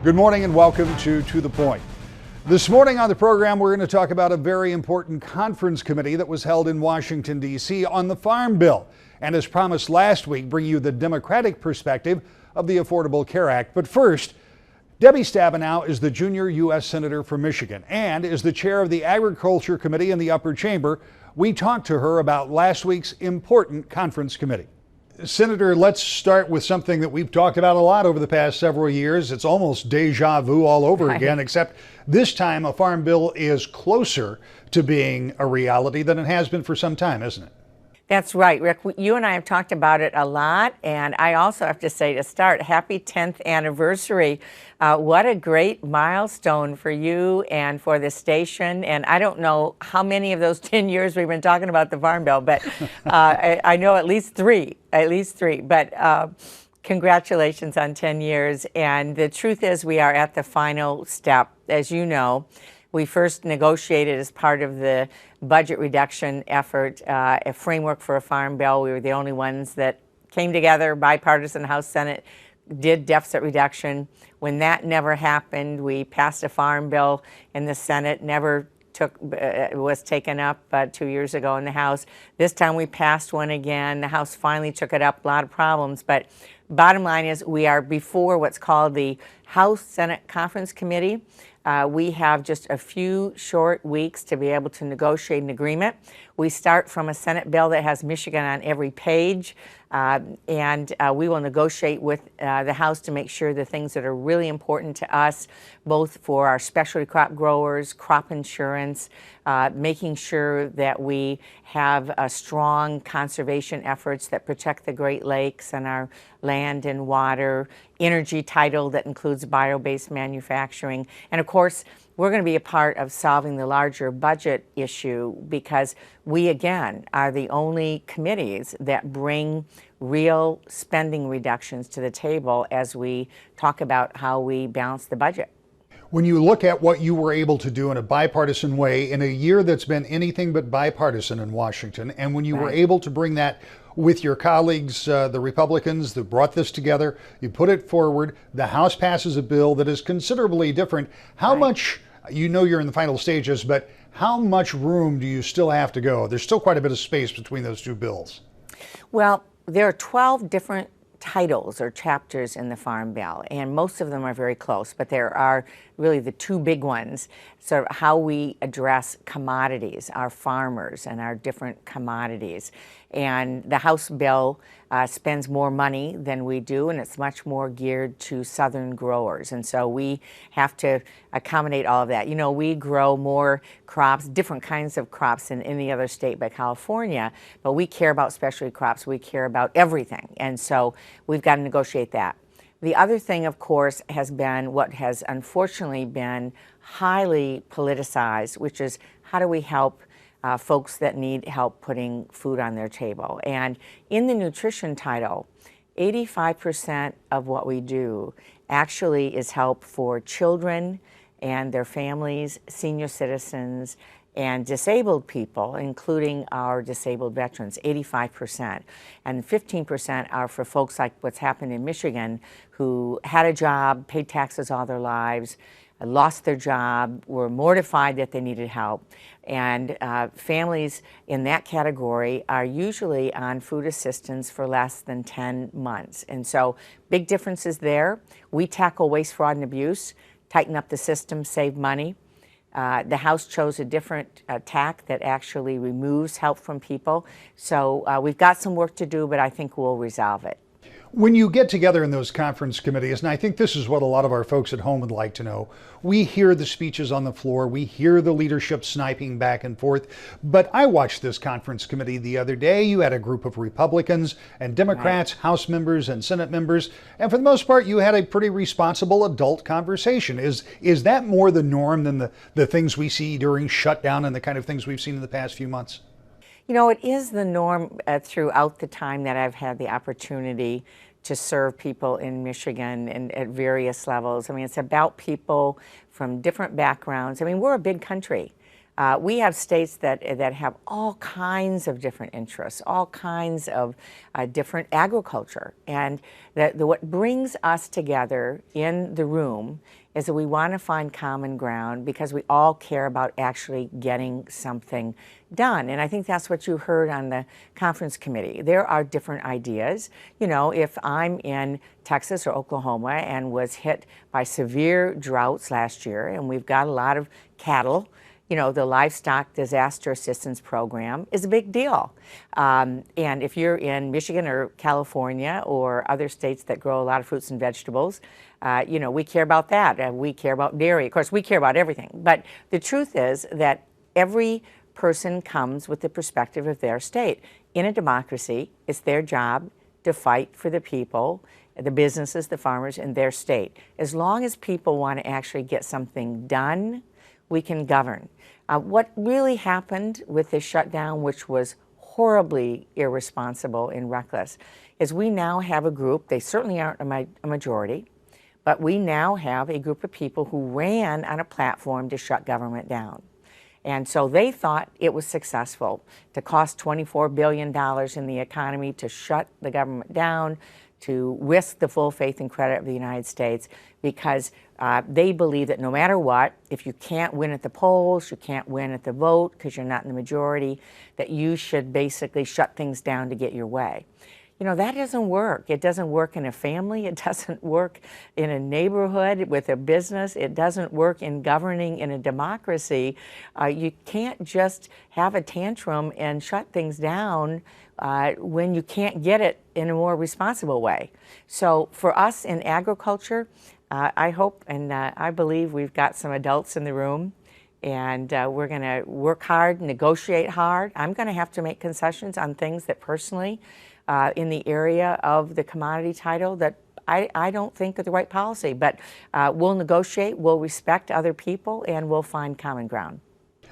Good morning and welcome to the Point. This morning on the program, we're going to talk about a very important conference committee that was held in Washington, D.C. on the Farm Bill. And as promised last week, bring you the Democratic perspective of the Affordable Care Act. But first, Debbie Stabenow is the junior U.S. Senator for Michigan and is the chair of the Agriculture Committee in the upper chamber. We talked to her about last week's important conference committee. Senator, let's start with something that we've talked about a lot over the past several years. It's almost deja vu all over again, except this time a farm bill is closer to being a reality than it has been for some time, isn't it? That's right, Rick. You and I have talked about it a lot, and I also have to say to start, happy 10th anniversary. What a great milestone for you and for the station. And I don't know how many of those 10 years we've been talking about the Farm Bill, but I know at least three. But congratulations on 10 years. And the truth is we are at the final step. As you know, we first negotiated as part of the budget reduction effort a framework for a farm bill. We were the only ones that came together, bipartisan, House, Senate, did deficit reduction. When that never happened, we passed a farm bill in the Senate, never was taken up 2 years ago in the House. This time we passed one again. The House finally took it up, a lot of problems. But bottom line is we are before what's called the House-Senate Conference Committee. We have just a few short weeks to be able to negotiate an agreement. We start from a Senate bill that has Michigan on every page, and we will negotiate with the House to make sure the things that are really important to us, both for our specialty crop growers, crop insurance, making sure that we have strong conservation efforts that protect the Great Lakes and our land and water, energy title that includes bio-based manufacturing, and of course, we're going to be a part of solving the larger budget issue because we, again, are the only committees that bring real spending reductions to the table as we talk about how we balance the budget. When you look at what you were able to do in a bipartisan way in a year that's been anything but bipartisan in Washington, and when you were able to bring that with your colleagues, the Republicans that brought this together, you put it forward, the House passes a bill that is considerably different. How much, you know you're in the final stages, but how much room do you still have to go? There's still quite a bit of space between those two bills. Well, there are 12 different titles or chapters in the Farm Bill, and most of them are very close, but there are really the two big ones, sort of how we address commodities, our farmers and our different commodities. And the House bill spends more money than we do, and it's much more geared to southern growers. And so we have to accommodate all of that. You know, we grow more crops, different kinds of crops than any other state but California, but we care about specialty crops. We care about everything. And so we've got to negotiate that. The other thing, of course, has been what has unfortunately been highly politicized, which is how do we help folks that need help putting food on their table. And in the nutrition title, 85% of what we do actually is help for children and their families, senior citizens, and disabled people, including our disabled veterans, 85%. And 15% are for folks like what's happened in Michigan who had a job, paid taxes all their lives, lost their job, were mortified that they needed help. And families in that category are usually on food assistance for less than 10 months. And so big differences there. We tackle waste, fraud, and abuse, tighten up the system, save money. The House chose a different tack that actually removes help from people. So we've got some work to do, but I think we'll resolve it. When you get together in those conference committees, and I think this is what a lot of our folks at home would like to know, we hear the speeches on the floor, we hear the leadership sniping back and forth, but I watched this conference committee the other day. You had a group of Republicans and Democrats, House members and Senate members, and for the most part, you had a pretty responsible adult conversation. Is that more the norm than the things we see during shutdown and the kind of things we've seen in the past few months? You know, it is the norm throughout the time that I've had the opportunity to serve people in Michigan and at various levels. I mean, it's about people from different backgrounds. I mean, we're a big country. We have states that have all kinds of different interests, all kinds of different agriculture. And what brings us together in the room is that we want to find common ground because we all care about actually getting something done. And I think that's what you heard on the conference committee. There are different ideas. You know, if I'm in Texas or Oklahoma and was hit by severe droughts last year, and we've got a lot of cattle, you know, the Livestock Disaster Assistance Program is a big deal. And if you're in Michigan or California or other states that grow a lot of fruits and vegetables, you know, we care about that. We care about dairy. Of course, we care about everything. But the truth is that every person comes with the perspective of their state. In a democracy, it's their job to fight for the people, the businesses, the farmers in their state. As long as people want to actually get something done, we can govern. What really happened with this shutdown, which was horribly irresponsible and reckless, is we now have a group, they certainly aren't a majority, but we now have a group of people who ran on a platform to shut government down. And so they thought it was successful to cost $24 billion in the economy to shut the government down, to risk the full faith and credit of the United States, because they believe that no matter what, if you can't win at the polls, you can't win at the vote because you're not in the majority, that you should basically shut things down to get your way. You know, that doesn't work. It doesn't work in a family. It doesn't work in a neighborhood with a business. It doesn't work in governing in a democracy. You can't just have a tantrum and shut things down when you can't get it in a more responsible way. So for us in agriculture, I hope and I believe we've got some adults in the room, and we're going to work hard, negotiate hard. I'm going to have to make concessions on things that personally in the area of the commodity title that I don't think are the right policy, but we'll negotiate, we'll respect other people, and we'll find common ground.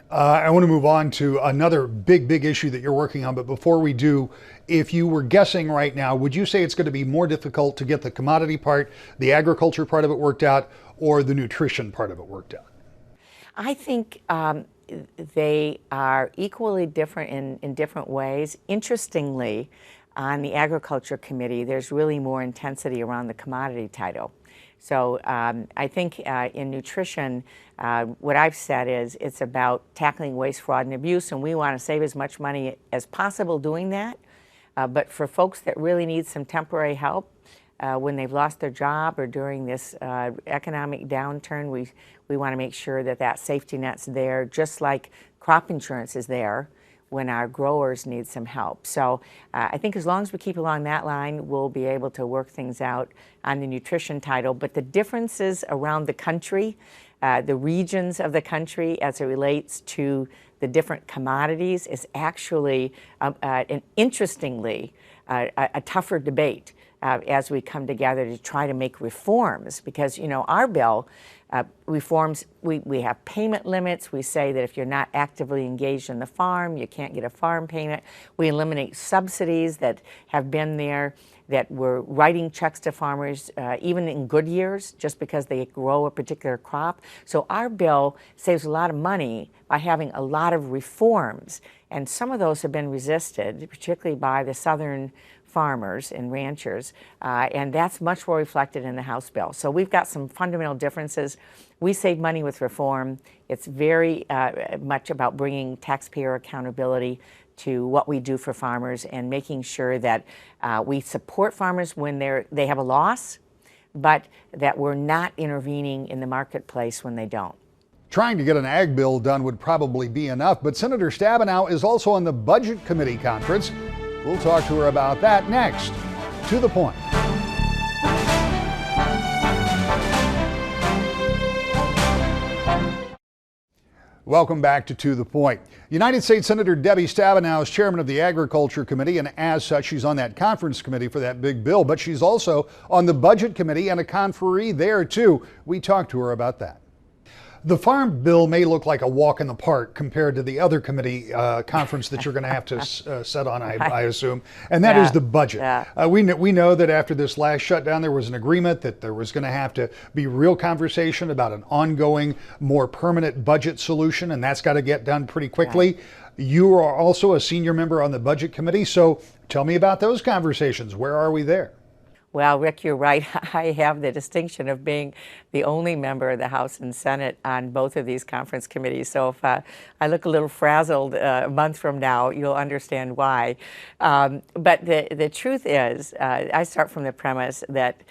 I want to move on to another big issue that you're working on, but before we do, if you were guessing right now, would you say it's going to be more difficult to get the commodity part, the agriculture part of it worked out, or the nutrition part of it worked out? I think they are equally different in different ways. Interestingly, on the Agriculture Committee, there's really more intensity around the commodity title. So I think in nutrition, what I've said is it's about tackling waste, fraud, and abuse, and we want to save as much money as possible doing that. But for folks that really need some temporary help when they've lost their job or during this economic downturn, we want to make sure that that safety net's there, just like crop insurance is there when our growers need some help. So I think as long as we keep along that line, we'll be able to work things out on the nutrition title. But the differences around the country, the regions of the country as it relates to the different commodities is actually, and interestingly, a tougher debate as we come together to try to make reforms. Because, you know, our bill reforms, we have payment limits. We say that if you're not actively engaged in the farm, you can't get a farm payment. We eliminate subsidies that have been there, that were writing checks to farmers even in good years just because they grow a particular crop. So our bill saves a lot of money by having a lot of reforms. And some of those have been resisted, particularly by the southern farmers and ranchers, and that's much more reflected in the House bill. So we've got some fundamental differences. We save money with reform. It's very much about bringing taxpayer accountability to what we do for farmers and making sure that we support farmers when they have a loss, but that we're not intervening in the marketplace when they don't. Trying to get an ag bill done would probably be enough, but Senator Stabenow is also on the Budget Committee conference. We'll talk to her about that next. To the Point. Welcome back to the Point. United States Senator Debbie Stabenow is chairman of the Agriculture Committee, and as such, she's on that conference committee for that big bill, but she's also on the Budget Committee and a conferee there too. We talked to her about that. The Farm Bill may look like a walk in the park compared to the other committee conference that you're going to have to set on, I assume, and that is the budget. We know that after this last shutdown, there was an agreement that there was going to have to be real conversation about an ongoing, more permanent budget solution, and that's got to get done pretty quickly. Right. You are also a senior member on the budget committee, so tell me about those conversations. Where are we there? Well, Rick, you're right. I have the distinction of being the only member of the House and Senate on both of these conference committees. So if I look a little frazzled a month from now, you'll understand why. But the truth is, I start from the premise that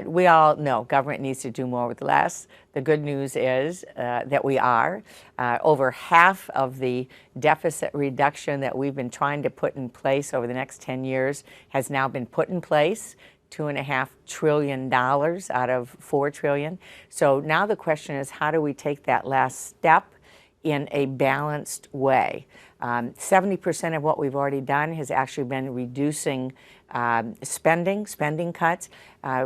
we all know government needs to do more with less. The good news is that we are. Over half of the deficit reduction that we've been trying to put in place over the next 10 years has now been put in place. $2.5 trillion out of $4 trillion. So now the question is, how do we take that last step in a balanced way? 70% of what we've already done has actually been reducing spending cuts.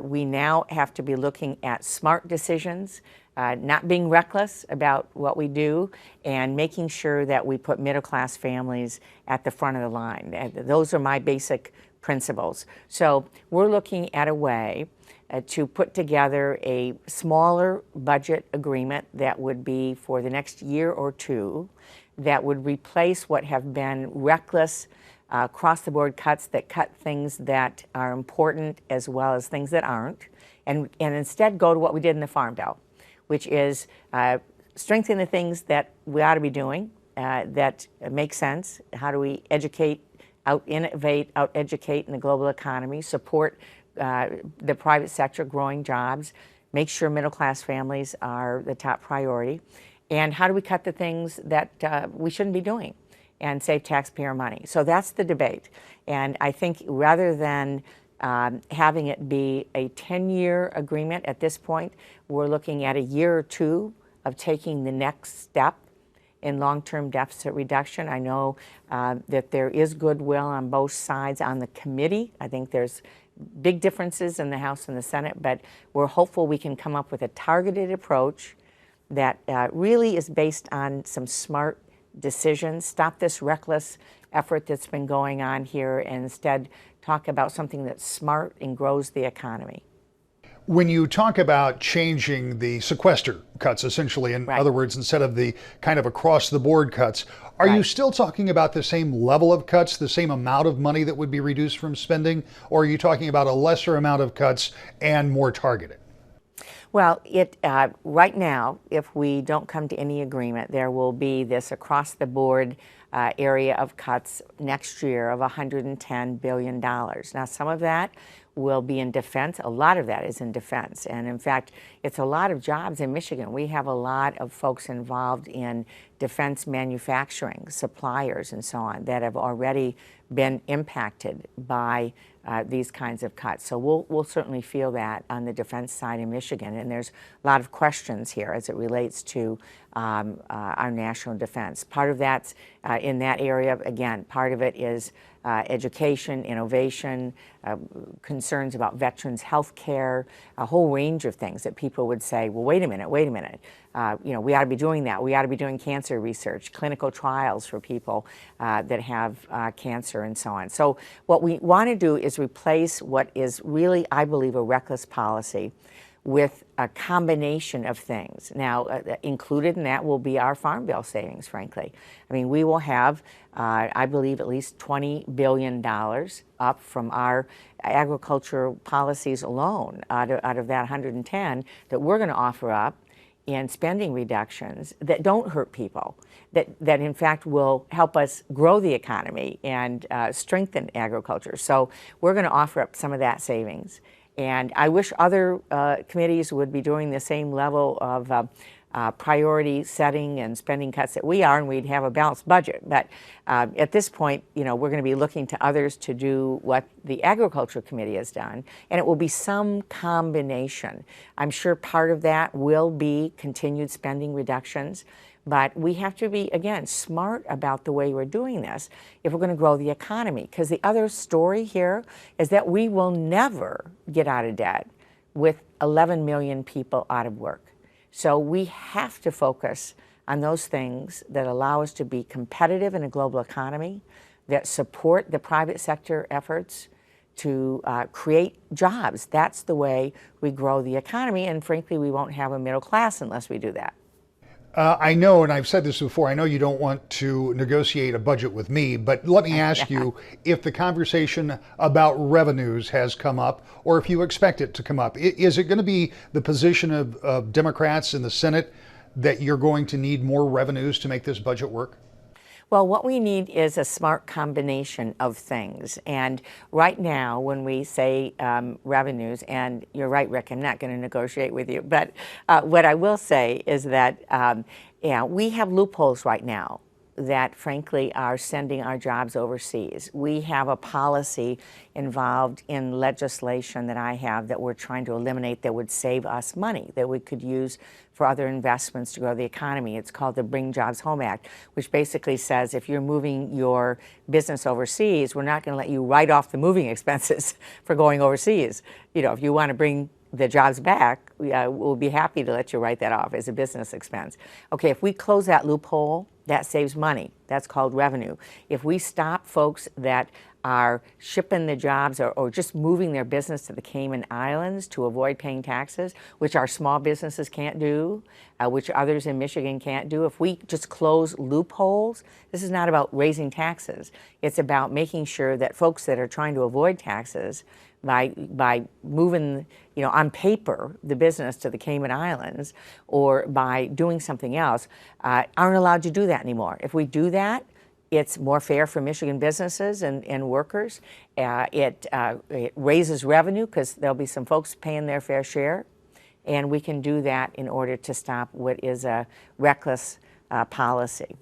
We now have to be looking at smart decisions, not being reckless about what we do, and making sure that we put middle-class families at the front of the line. And those are my basic principles. So we're looking at a way to put together a smaller budget agreement that would be for the next year or two that would replace what have been reckless across-the-board cuts that cut things that are important as well as things that aren't, and instead go to what we did in the Farm Bill, which is strengthen the things that we ought to be doing that make sense. How do we educate, out-innovate, out-educate in the global economy, support the private sector growing jobs, make sure middle-class families are the top priority, and how do we cut the things that we shouldn't be doing and save taxpayer money? So that's the debate. And I think rather than having it be a 10-year agreement at this point, we're looking at a year or two of taking the next step in long-term deficit reduction. I know that there is goodwill on both sides on the committee. I think there's big differences in the House and the Senate, but we're hopeful we can come up with a targeted approach that really is based on some smart decisions, stop this reckless effort that's been going on here, and instead talk about something that's smart and grows the economy. When you talk about changing the sequester cuts, essentially, in other words, instead of the kind of across-the-board cuts, are you still talking about the same level of cuts, the same amount of money that would be reduced from spending, or are you talking about a lesser amount of cuts and more targeted? Well, right now, if we don't come to any agreement, there will be this across-the-board area of cuts next year of $110 billion. Now, some of that will be in defense. A lot of that is in defense. And in fact, it's a lot of jobs in Michigan. We have a lot of folks involved in defense manufacturing, suppliers and so on, that have already been impacted by these kinds of cuts. So we'll certainly feel that on the defense side in Michigan. And there's a lot of questions here as it relates to our national defense. Part of that's in that area. Again, part of it is education, innovation, concerns about veterans' health care, a whole range of things that people would say, well, wait a minute. We ought to be doing that. We ought to be doing cancer research, clinical trials for people that have cancer and so on. So what we want to do is replace what is really, I believe, a reckless policy with a combination of things. Now, included in that will be our Farm Bill savings, frankly. I mean, we will have, I believe, at least $20 billion up from our agriculture policies alone out of that 110 that we're going to offer up in spending reductions that don't hurt people, that in fact will help us grow the economy and strengthen agriculture. So we're going to offer up some of that savings. And I wish other committees would be doing the same level of priority setting and spending cuts that we are, and we'd have a balanced budget. But at this point, we're going to be looking to others to do what the Agriculture Committee has done, and it will be some combination. I'm sure part of that will be continued spending reductions. But we have to be, again, smart about the way we're doing this if we're going to grow the economy. Because the other story here is that we will never get out of debt with 11 million people out of work. So we have to focus on those things that allow us to be competitive in a global economy, that support the private sector efforts to create jobs. That's the way we grow the economy, and frankly, we won't have a middle class unless we do that. I know, and I've said this before, I know you don't want to negotiate a budget with me, but let me ask you if the conversation about revenues has come up, or if you expect it to come up. Is it going to be the position of Democrats in the Senate that you're going to need more revenues to make this budget work? Well, what we need is a smart combination of things. And right now, when we say revenues, and you're right, Rick, I'm not going to negotiate with you, but what I will say is that we have loopholes right now that frankly are sending our jobs overseas. We have a policy involved in legislation that I have that we're trying to eliminate that would save us money that we could use for other investments to grow the economy. It's called the Bring Jobs Home Act, which basically says if you're moving your business overseas, we're not going to let you write off the moving expenses for going overseas. You know, if you want to bring the jobs back, we'll be happy to let you write that off as a business expense. Okay, if we close that loophole, that saves money. That's called revenue. If we stop folks that are shipping the jobs or just moving their business to the Cayman Islands to avoid paying taxes, which our small businesses can't do, which others in Michigan can't do, if we just close loopholes, this is not about raising taxes. It's about making sure that folks that are trying to avoid taxes by moving, you know, on paper, the business to the Cayman Islands or by doing something else, aren't allowed to do that anymore. If we do that, it's more fair for Michigan businesses and workers. It raises revenue because there'll be some folks paying their fair share. And we can do that in order to stop what is a reckless policy.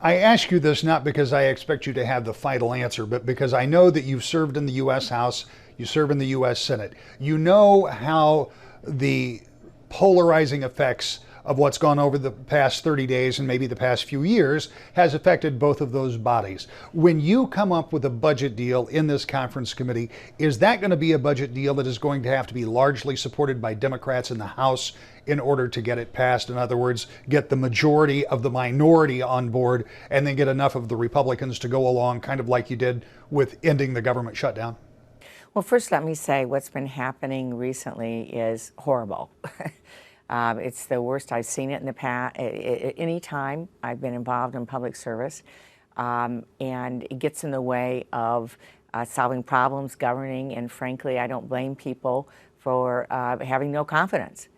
I ask you this not because I expect you to have the final answer, but because I know that you've served in the U.S. House, you serve in the U.S. Senate. You know how the polarizing effects of what's gone over the past 30 days and maybe the past few years has affected both of those bodies. When you come up with a budget deal in this conference committee, is that going to be a budget deal that is going to have to be largely supported by Democrats in the House in order to get it passed? In other words, get the majority of the minority on board and then get enough of the Republicans to go along, kind of like you did with ending the government shutdown? Well, first let me say what's been happening recently is horrible. It's the worst I've seen it in the past. Any time I've been involved in public service, and it gets in the way of solving problems, governing, and frankly, I don't blame people for having no confidence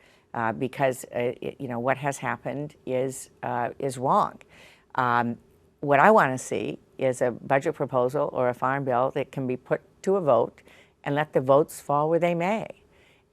because you know what has happened is wrong. What I want to see is a budget proposal or a farm bill that can be put to a vote and let the votes fall where they may.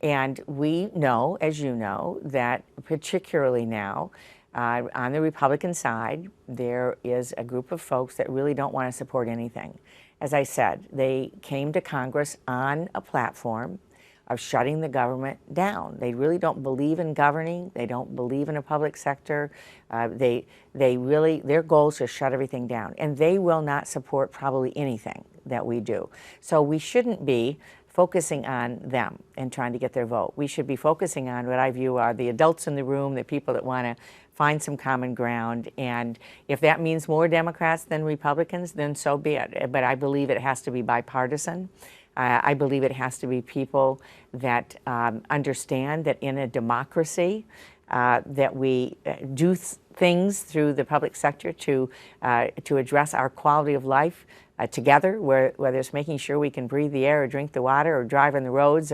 And we know, as you know, that particularly now, on the Republican side, there is a group of folks that really don't want to support anything. As I said, they came to Congress on a platform of shutting the government down. They really don't believe in governing. They don't believe in a public sector. They really, their goal is to shut everything down. And they will not support probably anything that we do. So we shouldn't be focusing on them and trying to get their vote. We should be focusing on what I view are the adults in the room, the people that want to find some common ground. And if that means more Democrats than Republicans, then so be it. But I believe it has to be bipartisan. I believe it has to be people that understand that in a democracy that we do things through the public sector to address our quality of life together, whether it's making sure we can breathe the air or drink the water or drive on the roads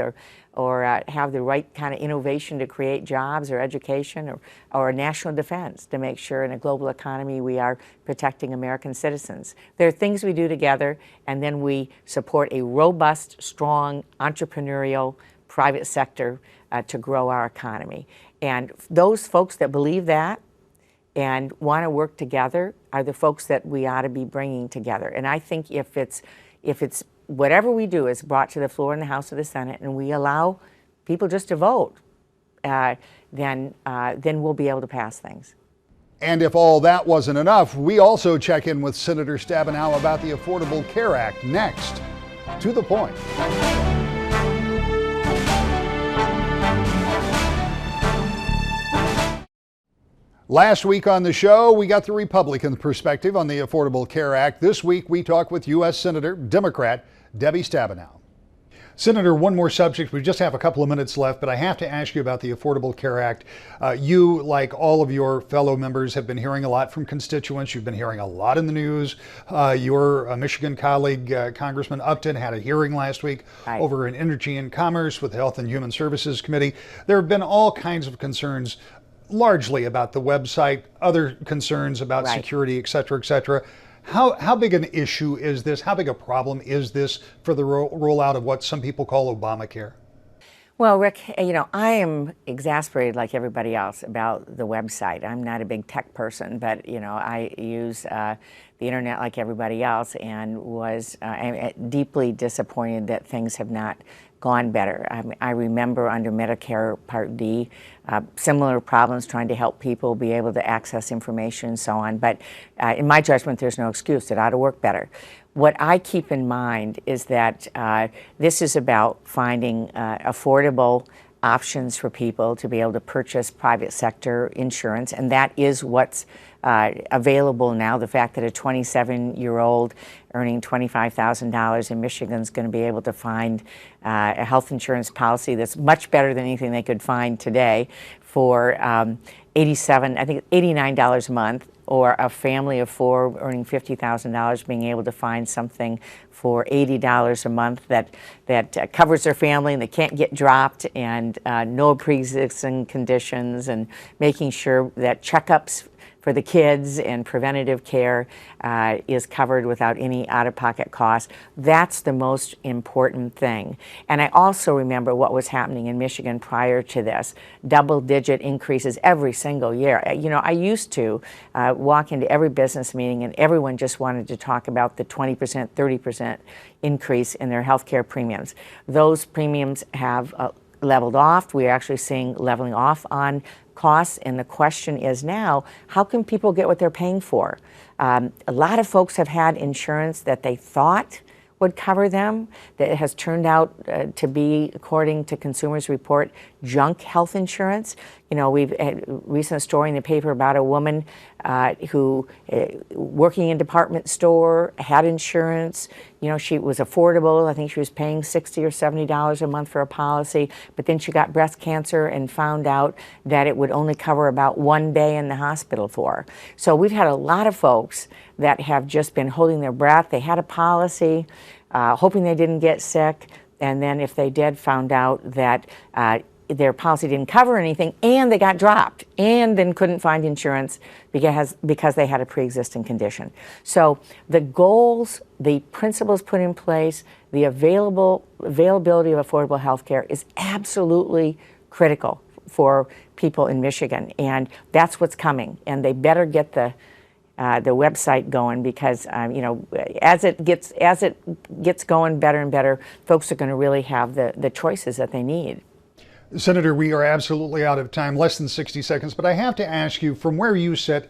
or have the right kind of innovation to create jobs or education or national defense to make sure in a global economy we are protecting American citizens. There are things we do together, and then we support a robust, strong, entrepreneurial private sector to grow our economy. And those folks that believe that and want to work together are the folks that we ought to be bringing together. And I think if it's whatever we do is brought to the floor in the House or the Senate and we allow people just to vote, then we'll be able to pass things. And if all that wasn't enough, we also check in with Senator Stabenow about the Affordable Care Act next. To the Point. Last week on the show, we got the Republican perspective on the Affordable Care Act. This week, we talk with U.S. Senator, Democrat, Debbie Stabenow. Senator, one more subject. We just have a couple of minutes left, but I have to ask you about the Affordable Care Act. You, like all of your fellow members, have been hearing a lot from constituents. You've been hearing a lot in the news. Your Michigan colleague, Congressman Upton, had a hearing last week over in Energy and Commerce with the Health and Human Services Committee. There have been all kinds of concerns, largely about the website, other concerns about security, et cetera, et cetera. How big an issue is this? How big a problem is this for the rollout of what some people call Obamacare? Well, Rick, I am exasperated like everybody else about the website. I'm not a big tech person, but, I use the internet like everybody else and was deeply disappointed that things have not gone better. I remember under Medicare Part D, similar problems trying to help people be able to access information and so on. But in my judgment, there's no excuse. It ought to work better. What I keep in mind is that this is about finding affordable options for people to be able to purchase private sector insurance, and that is what's available now. The fact that a 27-year-old earning $25,000 in Michigan is going to be able to find a health insurance policy that's much better than anything they could find today for $89 a month, or a family of four earning $50,000 being able to find something for $80 a month that covers their family and they can't get dropped, and no pre-existing conditions, and making sure that checkups for the kids and preventative care is covered without any out-of-pocket costs. That's the most important thing. And I also remember what was happening in Michigan prior to this, double-digit increases every single year. I used to walk into every business meeting and everyone just wanted to talk about the 20%, 30% increase in their health care premiums. Those premiums have leveled off. We're actually seeing leveling off on costs, and the question is now, how can people get what they're paying for? A lot of folks have had insurance that they thought would cover them that has turned out to be, according to Consumers Report, junk health insurance. We've had a recent story in the paper about a woman who, working in a department store, had insurance. She was affordable. I think she was paying $60 or $70 a month for a policy, but then she got breast cancer and found out that it would only cover about one day in the hospital for her. So we've had a lot of folks that have just been holding their breath. They had a policy, hoping they didn't get sick, and then if they did, found out that their policy didn't cover anything, and they got dropped, and then couldn't find insurance because they had a pre-existing condition. So the goals, the principles put in place, the availability of affordable health care is absolutely critical for people in Michigan, and that's what's coming. And they better get the website going, because as it gets going better and better, folks are going to really have the choices that they need. Senator, we are absolutely out of time, less than 60 seconds, but I have to ask you, from where you sit,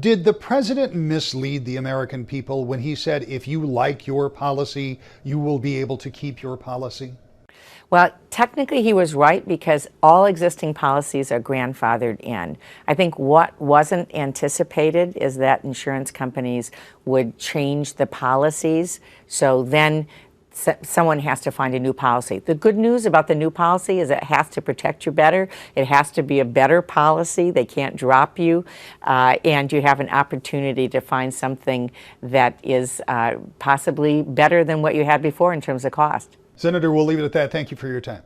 did the president mislead the American people when he said, if you like your policy, you will be able to keep your policy? Well, technically he was right, because all existing policies are grandfathered in. I think what wasn't anticipated is that insurance companies would change the policies, so then someone has to find a new policy. The good news about the new policy is it has to protect you better. It has to be a better policy. They can't drop you, and you have an opportunity to find something that is possibly better than what you had before in terms of cost. Senator, we'll leave it at that. Thank you for your time.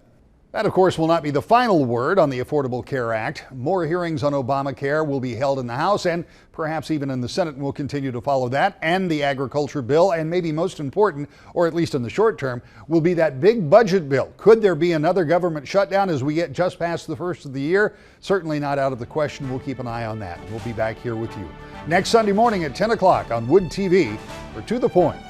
That, of course, will not be the final word on the Affordable Care Act. More hearings on Obamacare will be held in the House and perhaps even in the Senate, and we'll continue to follow that and the agriculture bill. And maybe most important, or at least in the short term, will be that big budget bill. Could there be another government shutdown as we get just past the first of the year? Certainly not out of the question. We'll keep an eye on that. We'll be back here with you next Sunday morning at 10 o'clock on Wood TV for To The Point.